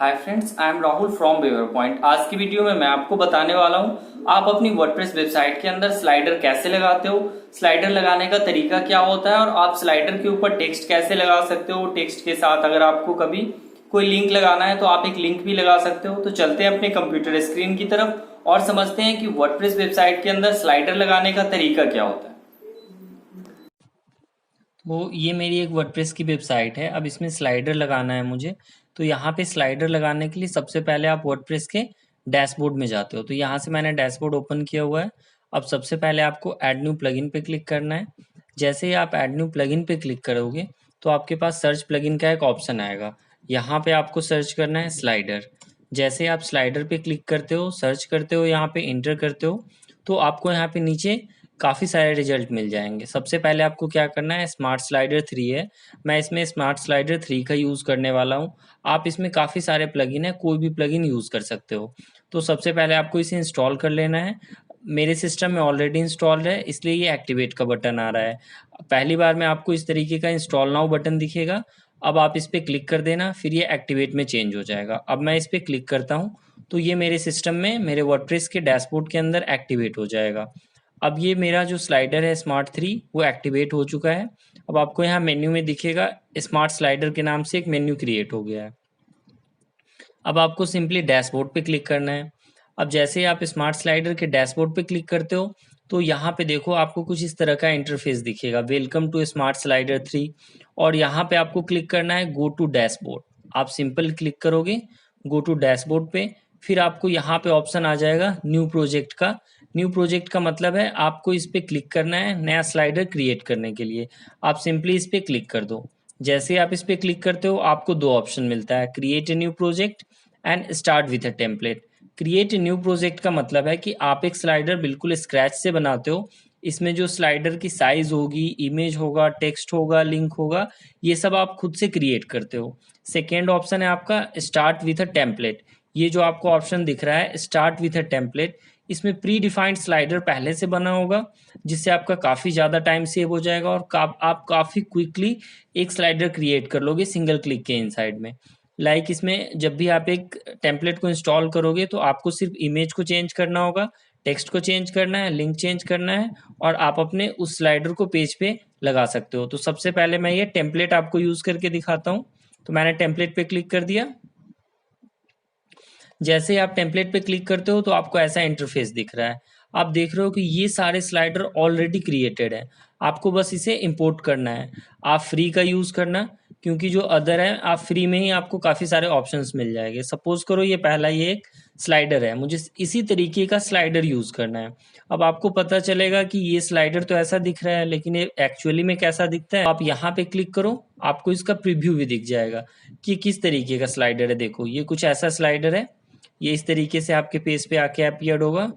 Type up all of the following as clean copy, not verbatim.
Hi friends, I am Rahul from weaver point. आज की video में मैं आपको बताने वाला हूँ आप अपनी वर्डप्रेस वेबसाइट के अंदर स्लाइडर कैसे लगाते हो, स्लाइडर लगाने का तरीका क्या होता है और आप स्लाइडर के ऊपर टेक्स्ट कैसे लगा सकते हो। टेक्स्ट के साथ अगर आपको कभी कोई लिंक लगाना है तो आप एक लिंक भी लगा सकते हो। तो चलते हैं अपने कंप्यूटर स्क्रीन की तरफ और समझते हैं कि वर्डप्रेस वेबसाइट के अंदर स्लाइडर लगाने का तरीका क्या होता है। तो ये मेरी एक वर्डप्रेस की वेबसाइट है। अब इसमें स्लाइडर लगाना है मुझे। तो यहाँ पे स्लाइडर लगाने के लिए सबसे पहले आप वर्डप्रेस के डैशबोर्ड में जाते हो। तो यहाँ से मैंने डैशबोर्ड ओपन किया हुआ है। अब सबसे पहले आपको ऐड न्यू प्लगइन पे क्लिक करना है। जैसे ही आप ऐड न्यू प्लगइन पे क्लिक करोगे तो आपके पास सर्च प्लगइन का एक ऑप्शन आएगा। यहाँ पे आपको सर्च करना है स्लाइडर। जैसे आप स्लाइडर पे क्लिक करते हो, सर्च करते हो, यहाँ पे इंटर करते हो तो आपको यहाँ पे नीचे काफ़ी सारे रिजल्ट मिल जाएंगे। सबसे पहले आपको क्या करना है, स्मार्ट स्लाइडर 3 है। मैं इसमें स्मार्ट स्लाइडर 3 का यूज़ करने वाला हूँ। आप इसमें काफ़ी सारे प्लगइन है, कोई भी प्लगइन यूज़ कर सकते हो। तो सबसे पहले आपको इसे इंस्टॉल कर लेना है। मेरे सिस्टम में ऑलरेडी इंस्टॉल्ड है, इसलिए ये एक्टिवेट का बटन आ रहा है। पहली बार में आपको इस तरीके का इंस्टॉल नाउ बटन दिखेगा। अब आप इस पर क्लिक कर देना, फिर ये एक्टिवेट में चेंज हो जाएगा। अब मैं इस पर क्लिक करता हूँ तो ये मेरे सिस्टम में मेरे वर्डप्रेस के डैशबोर्ड के अंदर एक्टिवेट हो जाएगा। अब ये मेरा जो स्लाइडर है स्मार्ट 3 वो एक्टिवेट हो चुका है। अब आपको यहाँ मेन्यू में दिखेगा स्मार्ट स्लाइडर के नाम से एक मेन्यू क्रिएट हो गया है। अब आपको सिंपली डैशबोर्ड पे क्लिक करना है। अब जैसे ही आप स्मार्ट स्लाइडर के डैशबोर्ड पे क्लिक करते हो तो यहाँ पे देखो आपको कुछ इस तरह का इंटरफेस दिखेगा, वेलकम टू स्मार्ट स्लाइडर 3। और यहाँ पे आपको क्लिक करना है गो टू डैशबोर्ड। आप सिंपल क्लिक करोगे गो टू डैशबोर्ड पे, फिर आपको यहाँ पे ऑप्शन आ जाएगा न्यू प्रोजेक्ट का। न्यू प्रोजेक्ट का मतलब है आपको इस पे क्लिक करना है नया स्लाइडर क्रिएट करने के लिए। आप सिंपली इस पे क्लिक कर दो। जैसे आप इस पे क्लिक करते हो आपको दो ऑप्शन मिलता है, create a new project and start with a template. Create a new project का मतलब है कि आप एक स्लाइडर बिल्कुल स्क्रैच से बनाते हो। इसमें जो स्लाइडर की साइज होगी, इमेज होगा, टेक्स्ट होगा, लिंक होगा, ये सब आप खुद से क्रिएट करते हो। सेकेंड ऑप्शन है आपका स्टार्ट विथ अ टेम्पलेट। ये जो आपको ऑप्शन दिख रहा है स्टार्ट विथ अ टेम्पलेट, इसमें प्री डिफाइंड स्लाइडर पहले से बना होगा जिससे आपका काफ़ी ज़्यादा टाइम सेव हो जाएगा और आप काफ़ी क्विकली एक स्लाइडर क्रिएट कर लोगे सिंगल क्लिक के इनसाइड में। इसमें जब भी आप एक टेम्पलेट को इंस्टॉल करोगे तो आपको सिर्फ इमेज को चेंज करना होगा, टेक्स्ट को चेंज करना है, लिंक चेंज करना है और आप अपने उस स्लाइडर को पेज पे लगा सकते हो। तो सबसे पहले मैं ये टेम्पलेट आपको यूज़ करके दिखाता हूँ। तो मैंने टेम्पलेट पे क्लिक कर दिया। जैसे ही आप टेम्पलेट पे क्लिक करते हो तो आपको ऐसा इंटरफेस दिख रहा है। आप देख रहे हो कि ये सारे स्लाइडर ऑलरेडी क्रिएटेड है, आपको बस इसे इंपोर्ट करना है। आप फ्री का यूज़ करना, क्योंकि जो अदर है आप फ्री में ही आपको काफ़ी सारे ऑप्शंस मिल जाएंगे। सपोज करो ये पहला ये एक स्लाइडर है, मुझे इसी तरीके का स्लाइडर यूज़ करना है। अब आपको पता चलेगा कि ये स्लाइडर तो ऐसा दिख रहा है लेकिन ये एक्चुअली में कैसा दिखता है। आप यहाँ पे क्लिक करो, आपको इसका प्रीव्यू भी दिख जाएगा कि किस तरीके का स्लाइडर है। देखो ये कुछ ऐसा स्लाइडर है, ये इस तरीके से आपके पेज पे आके अपीयर्ड होगा।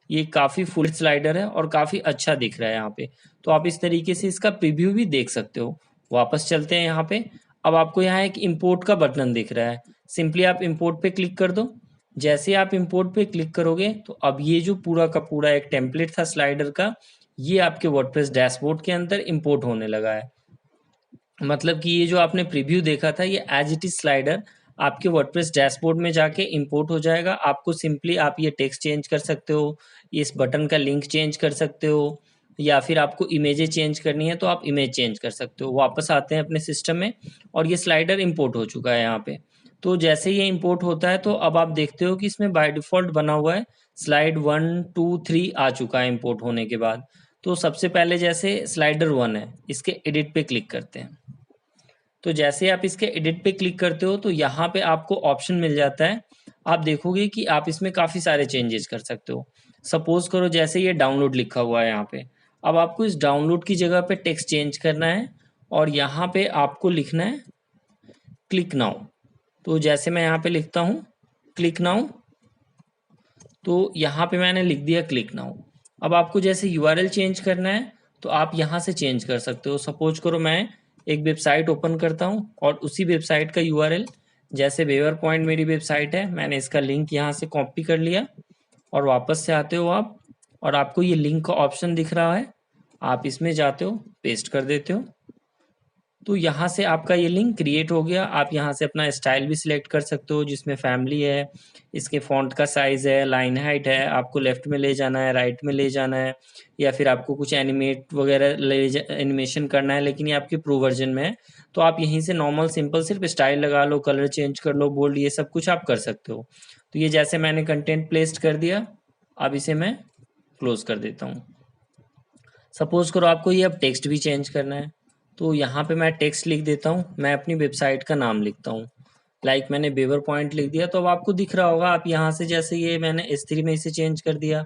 ये काफ़ी फुल स्लाइडर है और काफ़ी अच्छा दिख रहा है यहाँ पे। तो आप इस तरीके से इसका प्रीव्यू भी देख सकते हो। वापस चलते हैं यहाँ पे। अब आपको यहाँ एक इंपोर्ट का बटन दिख रहा है, सिंपली आप इंपोर्ट पे क्लिक कर दो। जैसे आप इंपोर्ट पे क्लिक करोगे तो अब ये जो पूरा का पूरा एक टेम्पलेट था स्लाइडर का, ये आपके वर्डप्रेस डैशबोर्ड के अंदर इंपोर्ट होने लगा है। मतलब कि ये जो आपने प्रीव्यू देखा था ये एज इट इज स्लाइडर आपके वर्डप्रेस डैशबोर्ड में जाके इंपोर्ट हो जाएगा। आपको सिंपली आप ये टेक्स्ट चेंज कर सकते हो, इस बटन का लिंक चेंज कर सकते हो, या फिर आपको इमेजेस चेंज करनी है तो आप इमेज चेंज कर सकते हो। वापस आते हैं अपने सिस्टम में और ये स्लाइडर इंपोर्ट हो चुका है यहाँ पे। तो जैसे ये इंपोर्ट होता है तो अब आप देखते हो कि इसमें बाय डिफॉल्ट बना हुआ है स्लाइड 1 2 3 आ चुका है इंपोर्ट होने के बाद। तो सबसे पहले जैसे स्लाइडर 1 है, इसके एडिट पे क्लिक करते हैं। तो जैसे आप इसके एडिट पे क्लिक करते हो तो यहाँ पे आपको ऑप्शन मिल जाता है। आप देखोगे कि आप इसमें काफ़ी सारे चेंजेस कर सकते हो। सपोज करो जैसे ये डाउनलोड लिखा हुआ है यहाँ पे, अब आपको इस डाउनलोड की जगह पे टेक्स्ट चेंज करना है और यहाँ पे आपको लिखना है क्लिक नाउ। तो जैसे मैं यहाँ पे लिखता हूँ क्लिक नाउ, तो यहाँ पे मैंने लिख दिया क्लिक नाउ। अब आपको जैसे यूआरएल चेंज करना है तो आप यहाँ से चेंज कर सकते हो। सपोज करो मैं एक वेबसाइट ओपन करता हूँ और उसी वेबसाइट का यूआरएल, जैसे वेवर पॉइंट मेरी वेबसाइट है, मैंने इसका लिंक यहाँ से कॉपी कर लिया और वापस से आते हो आप और आपको ये लिंक का ऑप्शन दिख रहा है, आप इसमें जाते हो, पेस्ट कर देते हो। तो यहाँ से आपका ये लिंक क्रिएट हो गया। आप यहाँ से अपना स्टाइल भी सिलेक्ट कर सकते हो, जिसमें फैमिली है, इसके फ़ॉन्ट का साइज़ है, लाइन हाइट है, आपको लेफ़्ट में ले जाना है, राइट में ले जाना है, या फिर आपको कुछ एनिमेट वगैरह एनिमेशन करना है, लेकिन ये आपके प्रो वर्जन में है। तो आप यहीं से नॉर्मल सिंपल सिर्फ स्टाइल लगा लो, कलर चेंज कर लो, बोल्ड, ये सब कुछ आप कर सकते हो। तो ये जैसे मैंने कंटेंट प्लेस्ड कर दिया, अब इसे मैं क्लोज़ कर देता हूँ। सपोज़ करो आपको ये अब टेक्स्ट भी चेंज करना है, तो यहाँ पे मैं टेक्स्ट लिख देता हूँ, मैं अपनी वेबसाइट का नाम लिखता हूँ, लाइक मैंने बेवर पॉइंट लिख दिया। तो अब आपको दिख रहा होगा, आप यहाँ से जैसे ये मैंने S3 में इसे चेंज कर दिया,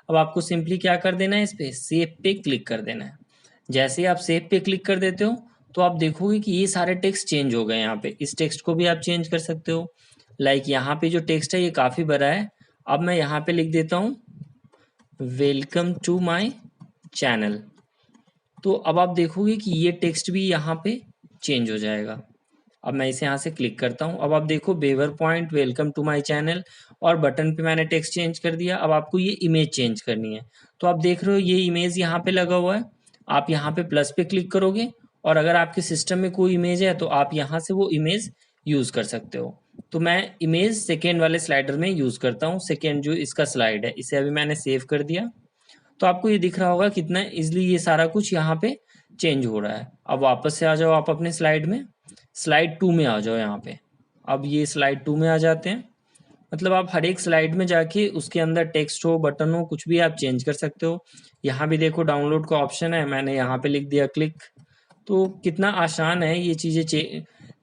अब आपको सिंपली क्या कर देना है, इस पे सेव पे क्लिक कर देना है। जैसे ही आप सेव पे क्लिक कर देते हो तो आप देखोगे कि ये सारे टेक्स्ट चेंज हो गए। यहाँ पे इस टेक्स्ट को भी आप चेंज कर सकते हो, लाइक यहाँ पे जो टेक्स्ट है ये काफ़ी बड़ा है। अब मैं यहाँ पे लिख देता हूँ वेलकम टू माई चैनल। तो अब आप देखोगे कि ये टेक्स्ट भी यहाँ पे चेंज हो जाएगा। अब मैं इसे यहाँ से क्लिक करता हूँ, अब आप देखो beaver point, welcome to my channel, और बटन पे मैंने टेक्स्ट चेंज कर दिया। अब आपको ये इमेज चेंज करनी है, तो आप देख रहे हो ये इमेज यहाँ पे लगा हुआ है। आप यहाँ पे प्लस पे क्लिक करोगे, और अगर आपके सिस्टम में कोई इमेज है तो आप यहाँ से वो इमेज यूज़ कर सकते हो। तो मैं इमेज सेकेंड वाले स्लाइडर में यूज़ करता हूँ। सेकेंड जो इसका स्लाइड है, इसे अभी मैंने सेव कर दिया। तो आपको ये दिख रहा होगा कितना इजली ये सारा कुछ यहाँ पे चेंज हो रहा है। अब वापस से आ जाओ आप अपने स्लाइड में, स्लाइड 2 में आ जाओ यहाँ पे। अब ये स्लाइड 2 में आ जाते हैं, मतलब आप हर एक स्लाइड में जाके उसके अंदर टेक्स्ट हो, बटन हो, कुछ भी आप चेंज कर सकते हो। यहाँ भी देखो डाउनलोड का ऑप्शन है, मैंने यहाँ पे लिख दिया क्लिक। तो कितना आसान है ये चीज़ें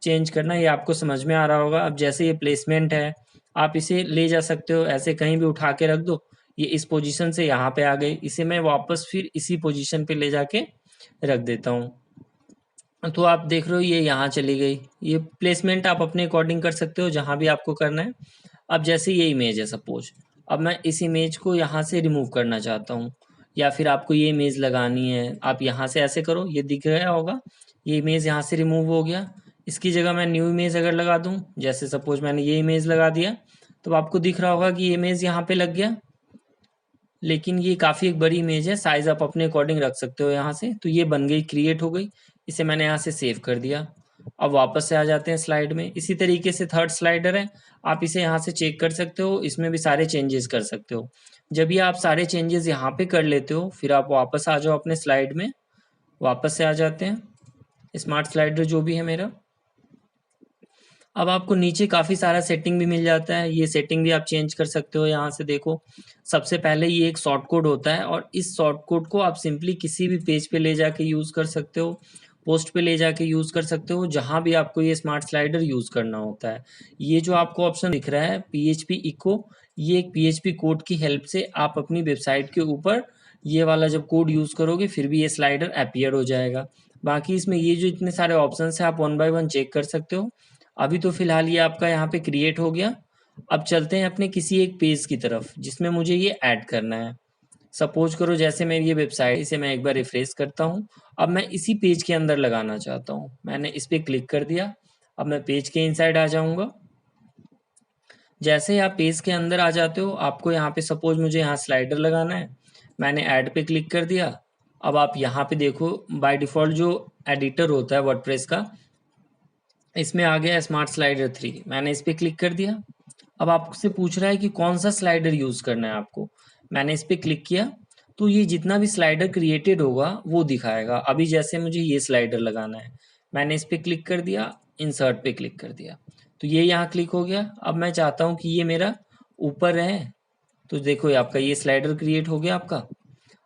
चेंज करना, ये आपको समझ में आ रहा होगा। अब जैसे ये प्लेसमेंट है, आप इसे ले जा सकते हो, ऐसे कहीं भी उठा के रख दो, ये इस पोजीशन से यहाँ पे आ गई, इसे मैं वापस फिर इसी पोजीशन पे ले जाके रख देता हूँ। तो आप देख रहे हो ये यहाँ चली गई। ये प्लेसमेंट आप अपने अकॉर्डिंग कर सकते हो जहाँ भी आपको करना है। अब जैसे ये इमेज है सपोज, अब मैं इस इमेज को यहाँ से रिमूव करना चाहता हूँ, या फिर आपको ये इमेज लगानी है, आप यहाँ से ऐसे करो, ये दिख गया होगा, ये इमेज यहाँ से रिमूव हो गया। इसकी जगह मैं न्यू इमेज अगर लगा दूँ, जैसे सपोज मैंने ये इमेज लगा दिया, तो आपको दिख रहा होगा कि ये इमेज यहाँ पे लग गया। लेकिन ये काफ़ी एक बड़ी इमेज है, साइज़ आप अपने अकॉर्डिंग रख सकते हो यहाँ से। तो ये बन गई, क्रिएट हो गई, इसे मैंने यहाँ से सेव कर दिया। अब वापस से आ जाते हैं स्लाइड में। इसी तरीके से थर्ड स्लाइडर है, आप इसे यहाँ से चेक कर सकते हो, इसमें भी सारे चेंजेस कर सकते हो। जब ये आप सारे चेंजेस यहाँ पे कर लेते हो, फिर आप वापस आ जाओ अपने स्लाइड में, वापस से आ जाते हैं स्मार्ट स्लाइडर जो भी है मेरा। अब आपको नीचे काफ़ी सारा सेटिंग भी मिल जाता है, ये सेटिंग भी आप चेंज कर सकते हो। यहाँ से देखो, सबसे पहले ये एक शॉर्ट कोड होता है, और इस शॉर्ट कोड को आप सिंपली किसी भी पेज पे ले जाके यूज़ कर सकते हो, पोस्ट पे ले जाके यूज़ कर सकते हो, जहाँ भी आपको ये स्मार्ट स्लाइडर यूज़ करना होता है। ये जो आपको ऑप्शन दिख रहा है PHP इको, ये एक PHP कोड की हेल्प से आप अपनी वेबसाइट के ऊपर ये वाला जब कोड यूज़ करोगे फिर भी ये स्लाइडर अपीयर हो जाएगा। बाकी इसमें ये जो इतने सारे ऑप्शन हैं आप वन बाय वन चेक कर सकते हो। अभी तो फिलहाल ये आपका यहाँ पे क्रिएट हो गया। अब चलते हैं अपने किसी एक पेज की तरफ जिसमें मुझे ये ऐड करना है। सपोज करो जैसे मेरी ये वेबसाइट, इसे मैं एक बार रिफ्रेश करता हूँ। अब मैं इसी पेज के अंदर लगाना चाहता हूँ, मैंने इस पे क्लिक कर दिया। अब मैं पेज के इनसाइड आ जाऊँगा। जैसे ही आप पेज के अंदर आ जाते हो, आपको यहाँ पे सपोज मुझे यहाँ स्लाइडर लगाना है, मैंने ऐड पे क्लिक कर दिया। अब आप यहाँ पे देखो, बाय डिफ़ॉल्ट जो एडिटर होता है वर्डप्रेस का, इसमें आ गया स्मार्ट स्लाइडर 3, मैंने इस पे क्लिक कर दिया। अब आपसे पूछ रहा है कि कौन सा स्लाइडर यूज़ करना है आपको, मैंने इस पे क्लिक किया। तो ये जितना भी स्लाइडर क्रिएटेड होगा वो दिखाएगा। अभी जैसे मुझे ये स्लाइडर लगाना है, मैंने इस पे क्लिक कर दिया, इंसर्ट पे क्लिक कर दिया, तो ये यहाँ क्लिक हो गया। अब मैं चाहता हूँ कि ये मेरा ऊपर रहे, तो देखो ये आपका ये स्लाइडर क्रिएट हो गया आपका।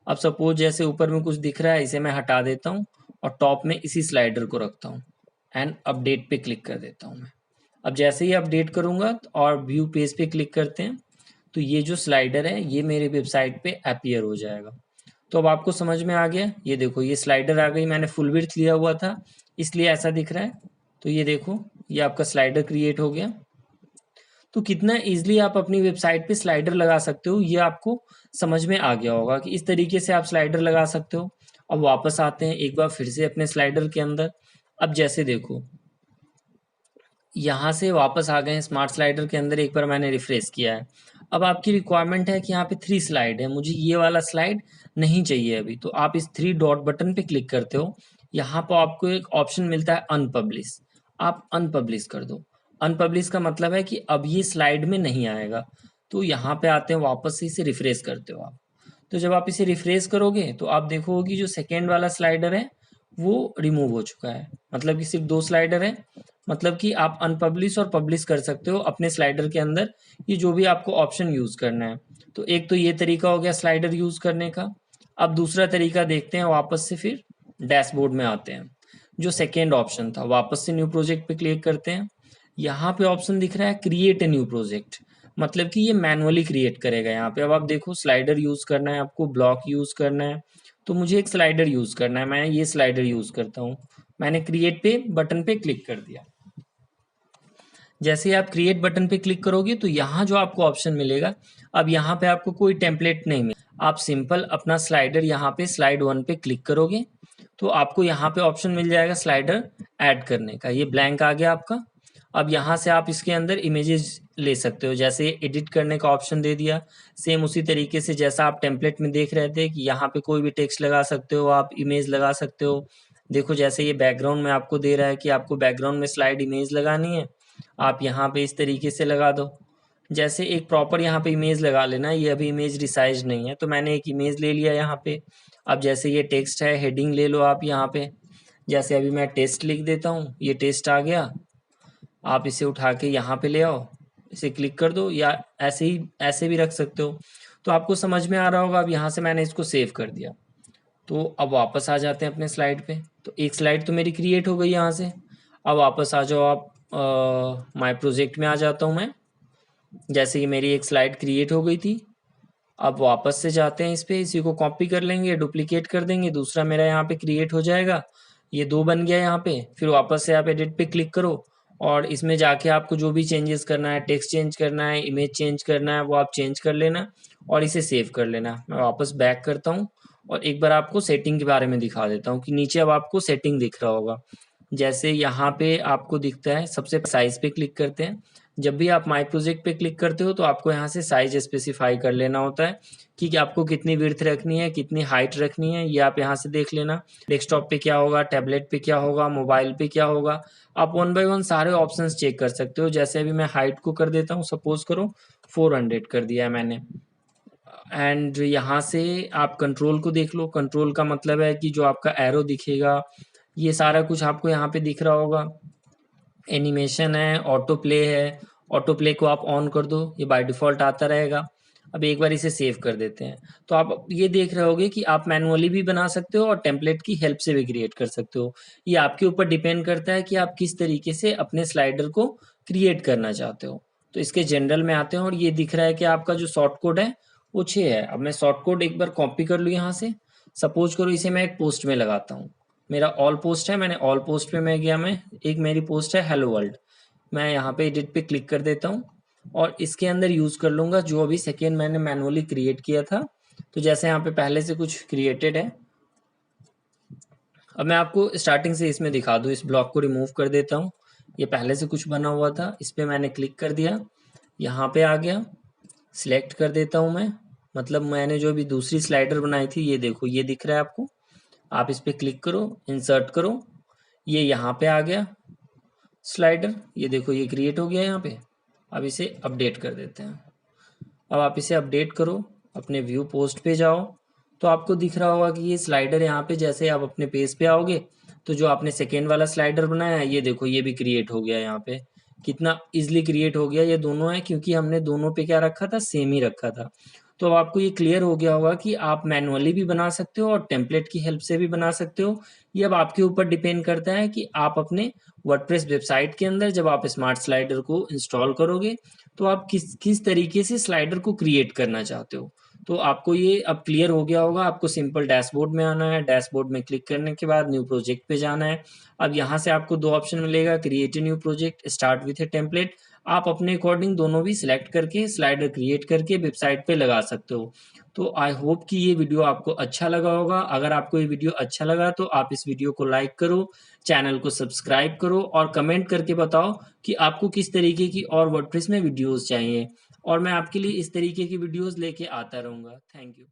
अब सपोज जैसे ऊपर में कुछ दिख रहा है, इसे मैं हटा देता हूँ और टॉप में इसी स्लाइडर को रखता हूँ, एंड अपडेट पे क्लिक कर देता हूँ मैं। अब जैसे ही अपडेट करूँगा और व्यू पेज पे क्लिक करते हैं, तो ये जो स्लाइडर है ये मेरे वेबसाइट पे अपीयर हो जाएगा। तो अब आपको समझ में आ गया, ये देखो ये स्लाइडर आ गई, मैंने फुल विड्थ लिया हुआ था इसलिए ऐसा दिख रहा है। तो ये देखो ये आपका स्लाइडर क्रिएट हो गया। तो कितना ईजिली आप अपनी वेबसाइट पे स्लाइडर लगा सकते हो, ये आपको समझ में आ गया होगा कि इस तरीके से आप स्लाइडर लगा सकते हो। अब वापस आते हैं एक बार फिर से अपने स्लाइडर के अंदर। अब जैसे देखो यहाँ से वापस आ गए हैं स्मार्ट स्लाइडर के अंदर, एक बार मैंने रिफ्रेश किया है। अब आपकी रिक्वायरमेंट है कि यहाँ पे 3 स्लाइड है, मुझे ये वाला स्लाइड नहीं चाहिए अभी, तो आप इस 3 डॉट बटन पे क्लिक करते हो, यहाँ पर आपको एक ऑप्शन मिलता है अनपब्लिश, आप अनपब्लिश कर दो। अनपब्लिश का मतलब है कि अब ये स्लाइड में नहीं आएगा। तो यहाँ पे आते हैं, वापस से इसे रिफ्रेश करते हो आप। तो जब आप इसे रिफ्रेश करोगे तो आप देखोगे कि जो सेकेंड वाला स्लाइडर है वो रिमूव हो चुका है, मतलब कि सिर्फ 2 स्लाइडर है। मतलब कि आप अनपब्लिश और पब्लिश कर सकते हो अपने स्लाइडर के अंदर, ये जो भी आपको ऑप्शन यूज़ करना है। तो एक तो ये तरीका हो गया स्लाइडर यूज़ करने का। अब दूसरा तरीका देखते हैं, वापस से फिर डैशबोर्ड में आते हैं। जो सेकेंड ऑप्शन था, वापस से न्यू प्रोजेक्ट पे क्लिक करते हैं। यहाँ पे ऑप्शन दिख रहा है क्रिएट ए न्यू प्रोजेक्ट, मतलब कि ये मैनुअली क्रिएट करेगा यहाँ पे। अब आप देखो, स्लाइडर यूज़ करना है आपको, ब्लॉक यूज़ करना है, तो मुझे एक स्लाइडर यूज़ करना है, मैं ये स्लाइडर यूज़ करता हूँ। मैंने क्रिएट पे बटन पे क्लिक कर दिया। जैसे ही आप क्रिएट बटन पे क्लिक करोगे तो यहाँ जो आपको ऑप्शन मिलेगा, अब यहाँ पे आपको कोई टेम्पलेट नहीं मिलेगा, आप सिंपल अपना स्लाइडर यहाँ पे स्लाइड 1 पे क्लिक करोगे तो आपको यहाँ पे ऑप्शन मिल जाएगा स्लाइडर ऐड करने का। ये ब्लैंक आ गया आपका। अब यहाँ से आप इसके अंदर इमेजेस ले सकते हो, जैसे एडिट करने का ऑप्शन दे दिया। सेम उसी तरीके से जैसा आप टेम्पलेट में देख रहे थे कि यहाँ पे कोई भी टेक्स्ट लगा सकते हो, आप इमेज लगा सकते हो। देखो जैसे ये बैकग्राउंड में आपको दे रहा है कि आपको बैकग्राउंड में स्लाइड इमेज लगानी है, आप यहाँ पे इस तरीके से लगा दो। जैसे एक प्रॉपर यहाँ पे इमेज लगा लेना, ये अभी इमेज रिसाइज नहीं है तो मैंने एक इमेज ले लिया यहाँ पे। अब जैसे ये टेक्स्ट है, हेडिंग ले लो आप यहाँ पे। जैसे अभी मैं टेस्ट लिख देता हूँ, ये टेस्ट आ गया। आप इसे उठा के यहाँ पे ले आओ, इसे क्लिक कर दो, या ऐसे भी रख सकते हो। तो आपको समझ में आ रहा होगा। अब यहाँ से मैंने इसको सेव कर दिया। तो अब वापस आ जाते हैं अपने स्लाइड पे। तो एक स्लाइड तो मेरी क्रिएट हो गई यहाँ से। अब वापस आ जाओ आप, माय प्रोजेक्ट में आ जाता हूँ मैं। जैसे कि मेरी एक स्लाइड क्रिएट हो गई थी। अब वापस से जाते हैं इस पे, इसी को कॉपी कर लेंगे, डुप्लीकेट कर देंगे, दूसरा मेरा यहाँ पे क्रिएट हो जाएगा। ये 2 बन गया यहाँ पे। फिर वापस से आप एडिट पे क्लिक करो और इसमें जाके आपको जो भी चेंजेस करना है, टेक्स्ट चेंज करना है, इमेज चेंज करना है, वो आप चेंज कर लेना और इसे सेव कर लेना। मैं वापस बैक करता हूँ और एक बार आपको सेटिंग के बारे में दिखा देता हूँ कि नीचे अब आपको सेटिंग दिख रहा होगा। जैसे यहाँ पे आपको दिखता है, सबसे साइज पे क्लिक करते हैं। जब भी आप माई प्रोजेक्ट पे क्लिक करते हो तो आपको यहाँ से साइज स्पेसिफाई कर लेना होता है कि आपको कितनी विड्थ रखनी है, कितनी हाइट रखनी है, ये आप यहाँ से देख लेना। डेस्कटॉप पे क्या होगा, टैबलेट पे क्या होगा, मोबाइल पे क्या होगा, आप 1 बाय 1 सारे ऑप्शंस चेक कर सकते हो। जैसे अभी मैं हाइट को कर देता हूँ, सपोज करो 400 कर दिया है मैंने। एंड यहाँ से आप कंट्रोल को देख लो। कंट्रोल का मतलब है कि जो आपका एरो दिखेगा, ये सारा कुछ आपको यहाँ पे दिख रहा होगा। एनिमेशन है, ऑटो प्ले है, ऑटो प्ले को आप ऑन कर दो, ये बाय डिफ़ॉल्ट आता रहेगा। अब एक बार इसे सेव कर देते हैं। तो आप ये देख रहे होगे कि आप मैनुअली भी बना सकते हो और टेम्पलेट की हेल्प से भी क्रिएट कर सकते हो। ये आपके ऊपर डिपेंड करता है कि आप किस तरीके से अपने स्लाइडर को क्रिएट करना चाहते हो। तो इसके जनरल में आते हैं और ये दिख रहा है कि आपका जो शॉर्ट कोड है वो 6 है। अब मैं शॉर्ट कोड एक बार कॉपी कर लूँ यहाँ से। सपोज करो इसे मैं एक पोस्ट में लगाता हूँ। मेरा ऑल पोस्ट है, मैंने ऑल पोस्ट पे मैं गया, मैं एक मेरी पोस्ट है हेलो वर्ल्ड। मैं यहाँ पे एडिट पे क्लिक कर देता हूँ और इसके अंदर यूज़ कर लूँगा जो अभी सेकेंड मैंने मैनुअली क्रिएट किया था। तो जैसे यहाँ पे पहले से कुछ क्रिएटेड है। अब मैं आपको स्टार्टिंग से इसमें दिखा दूँ, इस ब्लॉक को रिमूव कर देता हूँ। ये पहले से कुछ बना हुआ था, इस पर मैंने क्लिक कर दिया, यहाँ पे आ गया, सिलेक्ट कर देता हूँ मैं। मतलब मैंने जो अभी दूसरी स्लाइडर बनाई थी, ये देखो ये दिख रहा है आपको। आप इस पर क्लिक करो, इंसर्ट करो, ये यहाँ पे आ गया स्लाइडर, ये देखो ये क्रिएट हो गया यहाँ पे। अब इसे अपडेट कर देते हैं। अब आप इसे अपडेट करो, अपने व्यू पोस्ट पे जाओ, तो आपको दिख रहा होगा कि ये स्लाइडर यहाँ पे, जैसे आप अपने पेज पे आओगे तो जो आपने सेकेंड वाला स्लाइडर बनाया है, ये देखो ये भी क्रिएट हो गया यहाँ पे। कितना इजिली क्रिएट हो गया। ये दोनों है क्योंकि हमने दोनों पे क्या रखा था, सेम ही रखा था। तो अब आपको ये क्लियर हो गया होगा कि आप मैनुअली भी बना सकते हो और टेम्पलेट की हेल्प से भी बना सकते हो। ये अब आपके ऊपर डिपेंड करता है कि आप अपने वर्डप्रेस वेबसाइट के अंदर जब आप स्मार्ट स्लाइडर को इंस्टॉल करोगे तो आप किस किस तरीके से स्लाइडर को क्रिएट करना चाहते हो। तो आपको ये अब क्लियर हो गया होगा। आपको सिंपल डैशबोर्ड में आना है, डैशबोर्ड में क्लिक करने के बाद न्यू प्रोजेक्ट पे जाना है। अब यहाँ से आपको 2 ऑप्शन मिलेगा, create a new project, start with A template. आप अपने अकॉर्डिंग दोनों भी सिलेक्ट करके स्लाइडर क्रिएट करके वेबसाइट पे लगा सकते हो। तो आई होप कि ये वीडियो आपको अच्छा लगा होगा। अगर आपको ये वीडियो अच्छा लगा तो आप इस वीडियो को लाइक करो, चैनल को सब्सक्राइब करो और कमेंट करके बताओ कि आपको किस तरीके की और वर्डप्रेस में वीडियोस चाहिए, और मैं आपके लिए इस तरीके की वीडियोस लेके आता रहूँगा। Thank you.